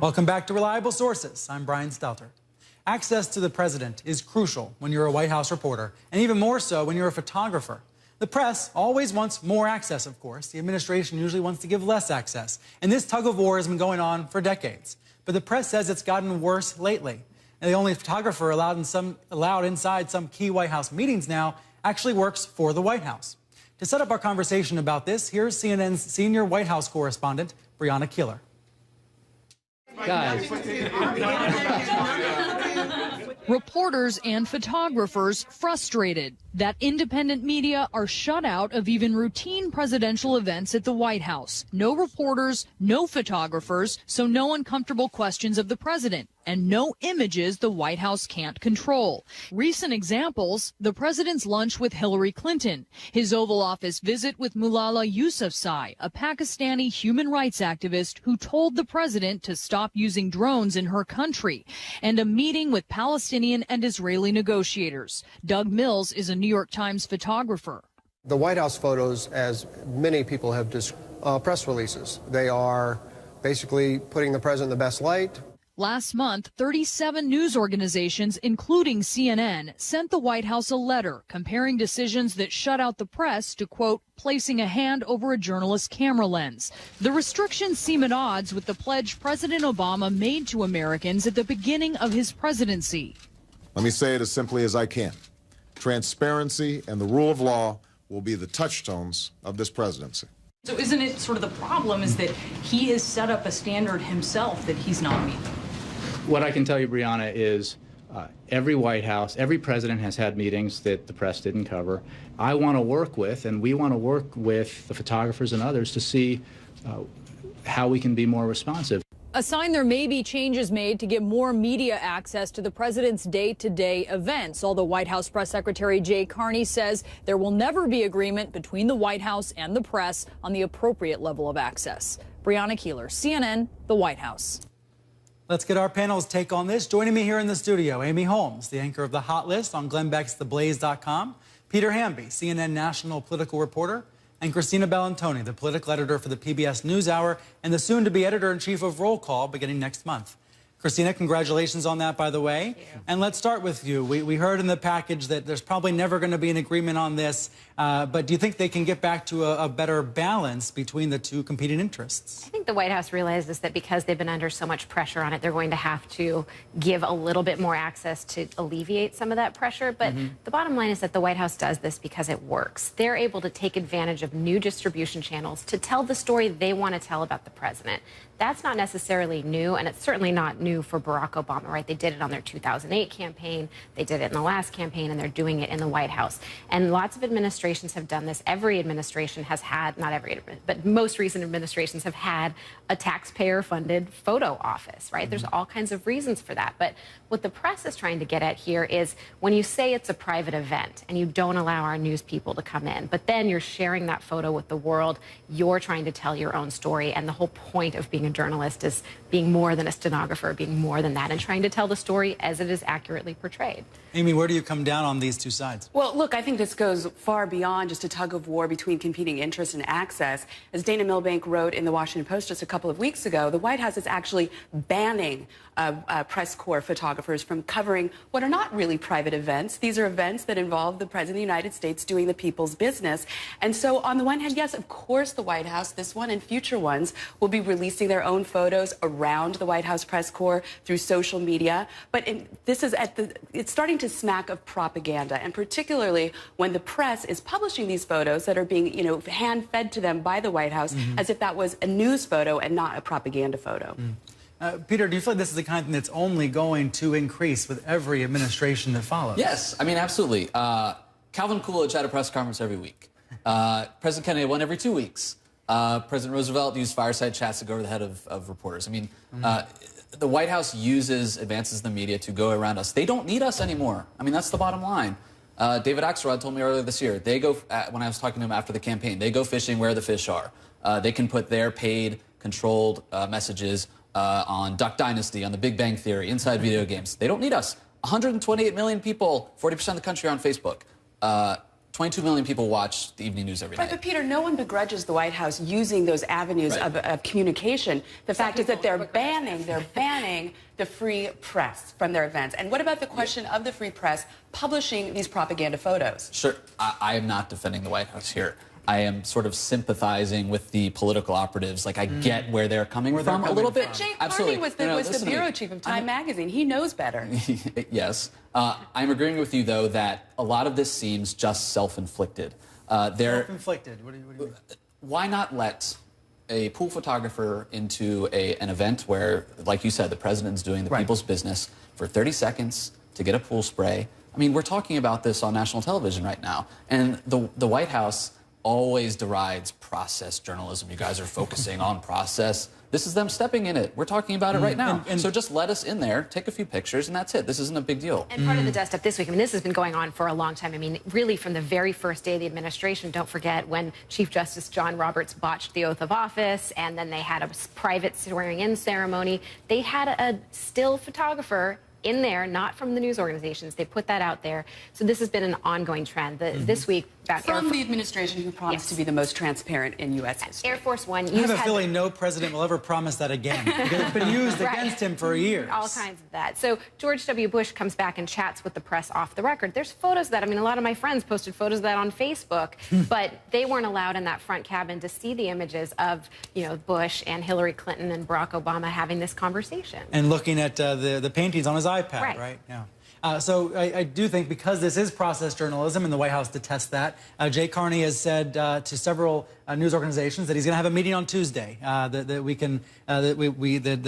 Welcome back to Reliable Sources. I'm Brian Stelter. Access to the president is crucial when you're a White House reporter, and even more so when you're a photographer. The press always wants more access, of course. The administration usually wants to give less access. And this tug of war has been going on for decades. But the press says it's gotten worse lately. And the only photographer allowed inside some key White House meetings now actually works for the White House. To set up our conversation about this, here's CNN's senior White House correspondent, Brianna Keilar. Guys. Reporters and photographers frustrated that independent media are shut out of even routine presidential events at the White House. No reporters, no photographers, so no uncomfortable questions of the president, and no images the White House can't control. Recent examples, the president's lunch with Hillary Clinton, his Oval Office visit with Malala Yousafzai, a Pakistani human rights activist who told the president to stop using drones in her country, and a meeting with Palestinian and Israeli negotiators. Doug Mills is a New York Times photographer. The White House photos, as many people have press releases. They are basically putting the president in the best light. Last month, 37 news organizations, including CNN, sent the White House a letter comparing decisions that shut out the press to, quote, placing a hand over a journalist's camera lens. The restrictions seem at odds with the pledge President Obama made to Americans at the beginning of his presidency. Let me say it as simply as I can. Transparency and the rule of law will be the touchstones of this presidency. So isn't it sort of the problem is that he has set up a standard himself that he's not meeting? What I can tell you, Brianna, is every White House, every president has had meetings that the press didn't cover. I want to work with, and we want to work with the photographers and others to see how we can be more responsive. A sign there may be changes made to get more media access to the president's day-to-day events. Although White House Press Secretary Jay Carney says there will never be agreement between the White House and the press on the appropriate level of access. Brianna Keilar, CNN, the White House. Let's get our panel's take on this. Joining me here in the studio, Amy Holmes, the anchor of The Hot List on Glenn Beck's TheBlaze.com, Peter Hamby, CNN national political reporter, and Christina Bellantoni, the political editor for the PBS NewsHour and the soon-to-be editor-in-chief of Roll Call beginning next month. Christina, congratulations on that, by the way. And let's start with you. We heard in the package that there's probably never going to be an agreement on this, but do you think they can get back to a better balance between the two competing interests? I think the White House realizes that because they've been under so much pressure on it, they're going to have to give a little bit more access to alleviate some of that pressure. But the bottom line is that the White House does this because it works. They're able to take advantage of new distribution channels to tell the story they want to tell about the president. That's not necessarily new, and it's certainly not new for Barack Obama, right? They did it on their 2008 campaign, they did it in the last campaign, and they're doing it in the White House. And lots of administrations have done this. Every administration has had, not every, but most recent administrations have had a taxpayer-funded photo office, right? There's all kinds of reasons for that. But what the press is trying to get at here is when you say it's a private event and you don't allow our news people to come in, but then you're sharing that photo with the world, you're trying to tell your own story. And the whole point of being a journalist is being more than a stenographer, being more than that, and trying to tell the story as it is accurately portrayed. Amy, where do you come down on these two sides? Well, look, I think this goes far beyond just a tug of war between competing interests and access. As Dana Milbank wrote in the Washington Post just a couple of weeks ago, the White House is actually banning press corps photographers from covering what are not really private events. These are events that involve the President of the United States doing the people's business. And so on the one hand, yes, of course, the White House, this one and future ones, will be releasing their own photos around the White House press corps through social media. But this is it's starting to smack of propaganda, and particularly when the press is publishing these photos that are being, hand-fed to them by the White House as if that was a news photo and not a propaganda photo. Peter, do you feel like this is the kind of thing that's only going to increase with every administration that follows? Yes, I mean, absolutely. Calvin Coolidge had a press conference every week. President Kennedy had one every 2 weeks. President Roosevelt used fireside chats to go over the head of reporters. I mean, the White House uses advances in the media to go around us. They don't need us anymore. I mean, that's the bottom line. David Axelrod told me earlier this year, they go, when I was talking to him after the campaign, they go fishing where the fish are. They can put their paid, controlled messages on Duck Dynasty, on The Big Bang Theory, inside video games. They don't need us. 128 million people, 40% of the country are on Facebook. 22 million people watch the evening news every night. Right, but Peter, no one begrudges the White House using those avenues of communication. The fact is that they're banning the free press from their events. And what about the question of the free press publishing these propaganda photos? Sure, I am not defending the White House here. I am sort of sympathizing with the political operatives. Like, I get where they're coming from a little bit. But Jay Carney was the bureau chief of Time magazine. He knows better. Yes. I'm agreeing with you, though, that a lot of this seems just self-inflicted. Self-inflicted? What do you mean? Why not let a pool photographer into an event where, like you said, the president's doing the people's business for 30 seconds to get a pool spray? I mean, we're talking about this on national television right now. And the White House always derides process journalism. You guys are focusing on process. This is them stepping in it. We're talking about it right now. So just let us in there, take a few pictures, and that's it. This isn't a big deal. And part of the dust up this week, I mean, this has been going on for a long time. I mean, really from the very first day of the administration, don't forget when Chief Justice John Roberts botched the oath of office, and then they had a private swearing-in ceremony. They had a still photographer in there, not from the news organizations. They put that out there. So this has been an ongoing trend. This week, from the administration who promised to be the most transparent in U.S. history. Air Force One. I have a feeling no president will ever promise that again, because it's been used against him for years. All kinds of that. So George W. Bush comes back and chats with the press off the record. There's photos of that. I mean, a lot of my friends posted photos of that on Facebook, but they weren't allowed in that front cabin to see the images of, you know, Bush and Hillary Clinton and Barack Obama having this conversation. And looking at the paintings on his iPad, right? Yeah. So I do think because this is process journalism and the White House detests that, Jay Carney has said to several news organizations that he's going to have a meeting on Tuesday, that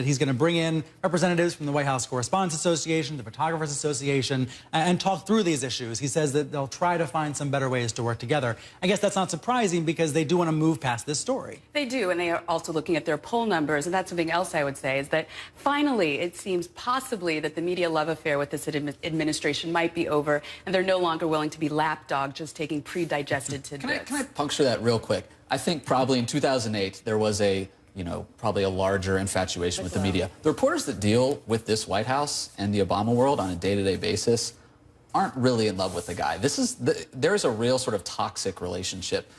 he's going to bring in representatives from the White House Correspondents Association, the Photographers Association, and talk through these issues. He says that they'll try to find some better ways to work together. I guess that's not surprising because they do want to move past this story. They do, and they are also looking at their poll numbers, and that's something else I would say, is that finally it seems possibly that the media love affair with this administration might be over, and they're no longer willing to be lapdog just taking pre-digested tidbits. Can I puncture that real quick? I think probably in 2008 there was probably a larger infatuation with the media. The reporters that deal with this White House and the Obama world on a day-to-day basis aren't really in love with the guy. There's a real sort of toxic relationship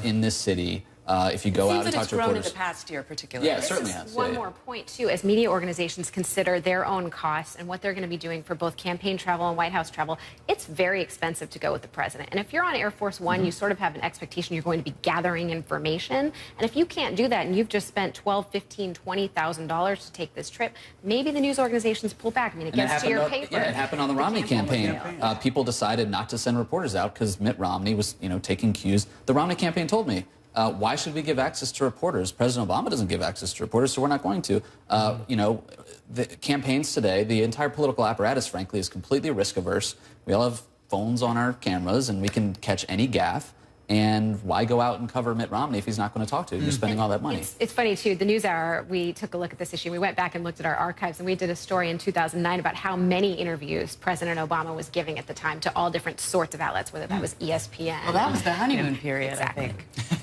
in this city. If you go out and talk to reporters. It seems that it's grown in the past year, particularly. Yeah, it certainly has. One more point, too. As media organizations consider their own costs and what they're going to be doing for both campaign travel and White House travel, it's very expensive to go with the president. And if you're on Air Force One, you sort of have an expectation you're going to be gathering information. And if you can't do that and you've just spent $12,000, $15,000, $20,000 to take this trip, maybe the news organizations pull back. I mean, it gets to your paper. Yeah, it happened on the Romney campaign. People decided not to send reporters out because Mitt Romney was, taking cues. The Romney campaign told me, why should we give access to reporters? President Obama doesn't give access to reporters, so we're not going to. The campaigns today, the entire political apparatus, frankly, is completely risk-averse. We all have phones on our cameras, and we can catch any gaffe. And why go out and cover Mitt Romney if he's not going to talk to you? You're spending all that money. It's funny, too. The NewsHour, we took a look at this issue. We went back and looked at our archives, and we did a story in 2009 about how many interviews President Obama was giving at the time to all different sorts of outlets, whether that was ESPN. Well, that was the honeymoon period, exactly.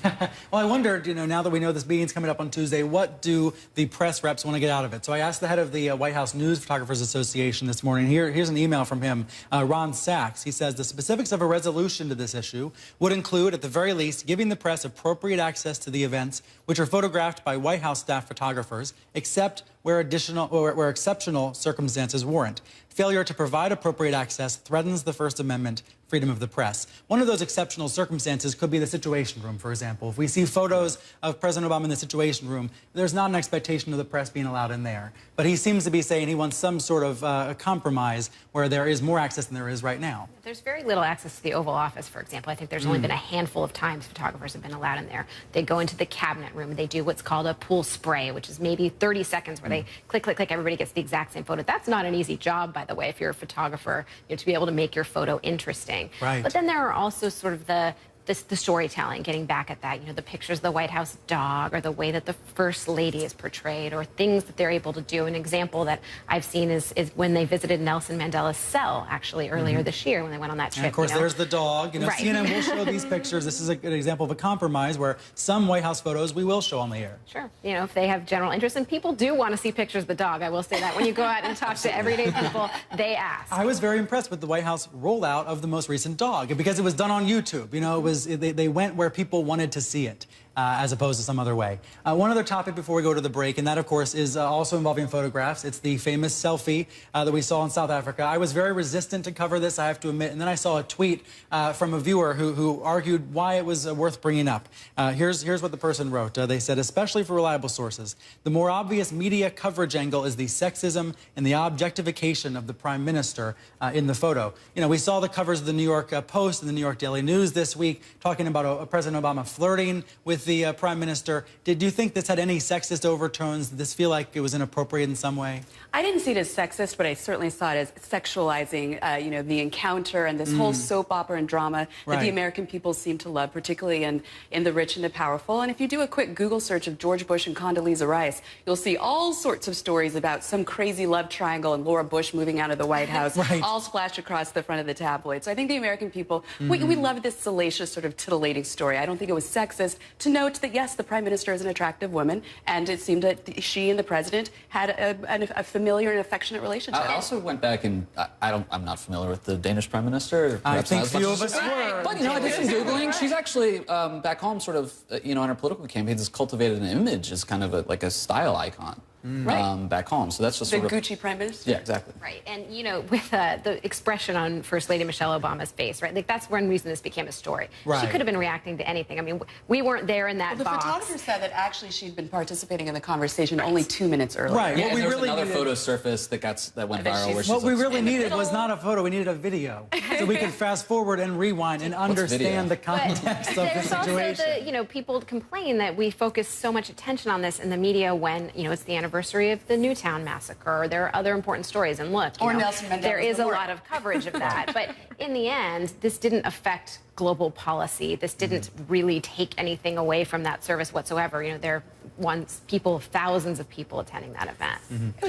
I think. Well, I wondered, now that we know this meeting's coming up on Tuesday, what do the press reps want to get out of it? So I asked the head of the White House News Photographers Association this morning. Here's an email from him, Ron Sachs. He says the specifics of a resolution to this issue would include, at the very least, giving the press appropriate access to the events, which are photographed by White House staff photographers, except where exceptional circumstances warrant. Failure to provide appropriate access threatens the First Amendment freedom of the press. One of those exceptional circumstances could be the Situation Room, for example. If we see photos of President Obama in the Situation Room, there's not an expectation of the press being allowed in there. But he seems to be saying he wants some sort of a compromise where there is more access than there is right now. There's very little access to the Oval Office, for example. I think there's only been a handful of times photographers have been allowed in there. They go into the cabinet room and they do what's called a pool spray, which is maybe 30 seconds where they click, click, click, everybody gets the exact same photo. That's not an easy job, by the way, if you're a photographer, to be able to make your photo interesting. Right. But then there are also sort of the the storytelling, getting back at that, the pictures of the White House dog or the way that the First Lady is portrayed or things that they're able to do. An example that I've seen is when they visited Nelson Mandela's cell, actually, earlier this year when they went on that trip. And of course, there's the dog. Right. CNN will show these pictures. This is a good example of a compromise where some White House photos we will show on the air. Sure. If they have general interest, and people do want to see pictures of the dog. I will say that. When you go out and talk to everyday people, they ask. I was very impressed with the White House rollout of the most recent dog because it was done on YouTube. They went where people wanted to see it. As opposed to some other way. One other topic before we go to the break, and that, of course, is also involving photographs. It's the famous selfie that we saw in South Africa. I was very resistant to cover this, I have to admit, and then I saw a tweet from a viewer who argued why it was worth bringing up. Here's what the person wrote. They said, especially for reliable sources, the more obvious media coverage angle is the sexism and the objectification of the Prime Minister in the photo. We saw the covers of the New York Post and the New York Daily News this week talking about President Obama flirting with the Prime Minister. Did you think this had any sexist overtones? Did this feel like it was inappropriate in some way? I didn't see it as sexist, but I certainly saw it as sexualizing, the encounter and this whole soap opera and drama that the American people seem to love, particularly in the rich and the powerful. And if you do a quick Google search of George Bush and Condoleezza Rice, you'll see all sorts of stories about some crazy love triangle and Laura Bush moving out of the White House, all splashed across the front of the tabloid. So I think the American people, we love this salacious sort of titillating story. I don't think it was sexist to note that, yes, the Prime Minister is an attractive woman, and it seemed that she and the President had a familiar and affectionate relationship. I also went back and I'm not familiar with the Danish Prime Minister. I think few of us were. But I did some Googling. She's actually back home sort of, on her political campaigns, has cultivated an image as kind of like a style icon. Back home. So that's just the sort of Gucci Prime Minister. Yeah, exactly. Right, and with the expression on First Lady Michelle Obama's face, right? Like that's one reason this became a story. Right. She could have been reacting to anything. I mean, we weren't there in that The box. photographer said that actually she'd been participating in the conversation only 2 minutes earlier. Right. Yeah, What and we there was really another needed- photo surfaced that went viral. Where What we she's really in the needed middle. was not a photo, we needed a video. So we could fast forward and rewind and understand the context of the There's situation. also people complain that we focus so much attention on this in the media when, it's the anniversary of the Newtown massacre, or there are other important stories. And look, Nelson Mandela's there is a memorial. lot of coverage of that. But in the end, this didn't affect global policy. This didn't really take anything away from that service whatsoever. There were thousands of people attending that event.